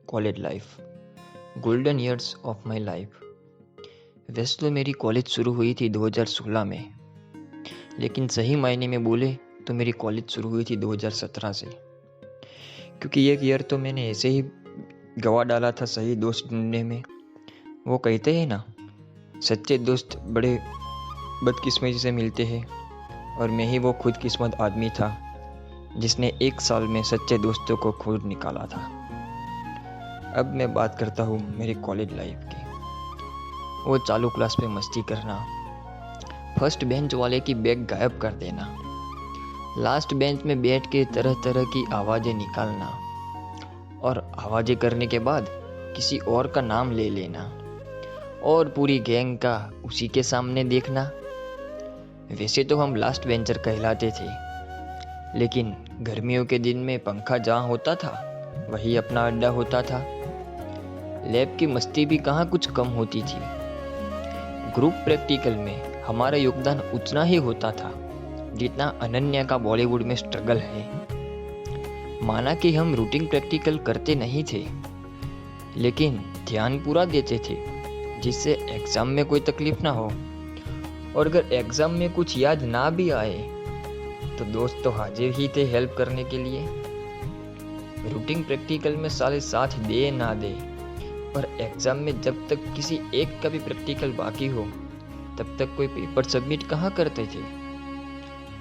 College life, golden years of my life. वैसे तो मेरी कॉलेज शुरू हुई थी 2016 में, लेकिन सही मायने में बोले तो मेरी कॉलेज शुरू हुई थी 2017 से। क्योंकि एक ईयर तो मैंने ऐसे ही गवा डाला था सही दोस्त ढूंढने में। वो कहते हैं ना, सच्चे दोस्त बड़े बदकिस्मती से मिलते हैं, और मैं ही वो खुदकिस्मत आदमी था जिसने एक साल में सच्चे दोस्तों को खोज निकाला था। अब मैं बात करता हूँ मेरी कॉलेज लाइफ की। वो चालू क्लास में मस्ती करना, फर्स्ट बेंच वाले की बैग गायब कर देना, लास्ट बेंच में बैठ के तरह तरह की आवाज़ें निकालना, और आवाज़ें करने के बाद किसी और का नाम ले लेना, और पूरी गैंग का उसी के सामने देखना। वैसे तो हम लास्ट बेंचर कहलाते थे, लेकिन गर्मियों के दिन में पंखा जहाँ होता था वही अपना अड्डा होता था। लैब की मस्ती भी कहाँ कुछ कम होती थी। ग्रुप प्रैक्टिकल में हमारा योगदान उतना ही होता था जितना अनन्या का बॉलीवुड में स्ट्रगल है। माना कि हम रूटीन प्रैक्टिकल करते नहीं थे, लेकिन ध्यान पूरा देते थे जिससे एग्जाम में कोई तकलीफ ना हो। और अगर एग्जाम में कुछ याद ना भी आए तो दोस्त तो हाजिर ही थे हेल्प करने के लिए। रूटीन प्रैक्टिकल में साले साथ दे ना दे, पर एग्जाम में जब तक किसी एक का भी प्रैक्टिकल बाकी हो तब तक कोई पेपर सबमिट कहाँ करते थे।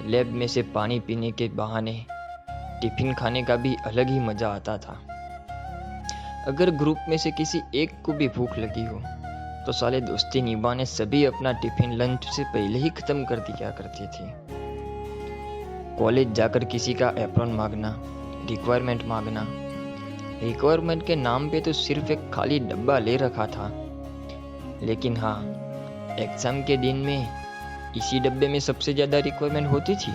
लैब में से पानी पीने के बहाने टिफिन खाने का भी अलग ही मजा आता था। अगर ग्रुप में से किसी एक को भी भूख लगी हो तो साले दोस्ती निभाने सभी अपना टिफिन लंच से पहले ही खत्म कर दिया करते थे। कॉलेज जाकर किसी का एप्रॉन मांगना, रिक्वायरमेंट मांगना, रिक्वायरमेंट के नाम पे तो सिर्फ एक खाली डब्बा ले रखा था, लेकिन हाँ, एग्जाम के दिन में इसी डब्बे में सबसे ज़्यादा रिक्वायरमेंट होती थी।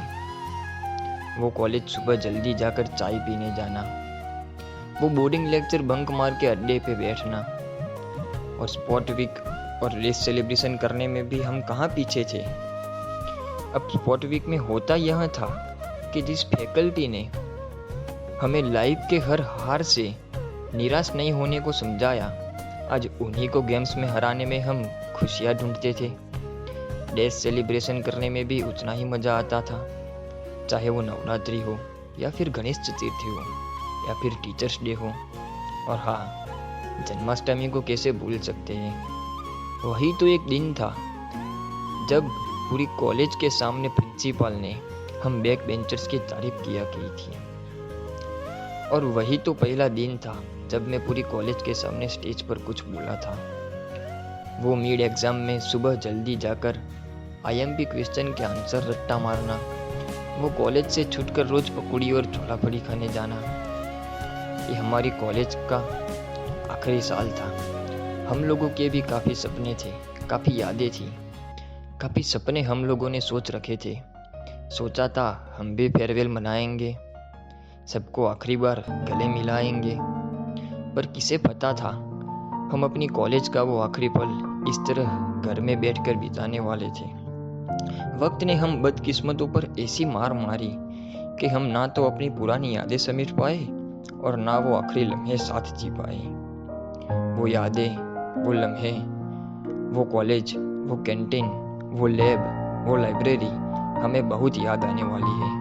वो कॉलेज सुबह जल्दी जाकर चाय पीने जाना, वो बोर्डिंग लेक्चर बंक मार के अड्डे पे बैठना, और स्पोर्ट वीक और रेस सेलिब्रेशन करने में भी हम कहाँ पीछे थे। अब स्पोर्ट वीक में होता यह था कि जिस फैकल्टी ने हमें लाइफ के हर हार से निराश नहीं होने को समझाया, आज उन्हीं को गेम्स में हराने में हम खुशियाँ ढूंढते थे। डेज सेलिब्रेशन करने में भी उतना ही मज़ा आता था, चाहे वो नवरात्रि हो या फिर गणेश चतुर्थी हो या फिर टीचर्स डे हो। और हाँ, जन्माष्टमी को कैसे भूल सकते हैं। वही तो एक दिन था जब पूरी कॉलेज के सामने प्रिंसिपल ने हम बैक बेंचर्स की तारीफ किया की थी। और वही तो पहला दिन था जब मैं पूरी कॉलेज के सामने स्टेज पर कुछ बोला था। वो मिड एग्जाम में सुबह जल्दी जाकर आईएमपी क्वेश्चन के आंसर रट्टा मारना, वो कॉलेज से छूटकर रोज पकौड़ी और छोला फड़ी खाने जाना। ये हमारी कॉलेज का आखिरी साल था। हम लोगों के भी काफ़ी सपने थे, काफ़ी यादें थी, काफ़ी सपने हम लोगों ने सोच रखे थे। सोचा था हम भी फेयरवेल मनाएंगे, सबको आखिरी बार गले मिलाएंगे, पर किसे पता था हम अपनी कॉलेज का वो आखिरी पल इस तरह घर में बैठकर बिताने वाले थे। वक्त ने हम बदकिस्मतों पर ऐसी मार मारी कि हम ना तो अपनी पुरानी यादें समेट पाए और ना वो आखिरी लम्हे साथ जी पाए। वो यादें, वो लम्हे, वो कॉलेज, वो कैंटीन, वो लैब, वो लाइब्रेरी हमें बहुत याद आने वाली है।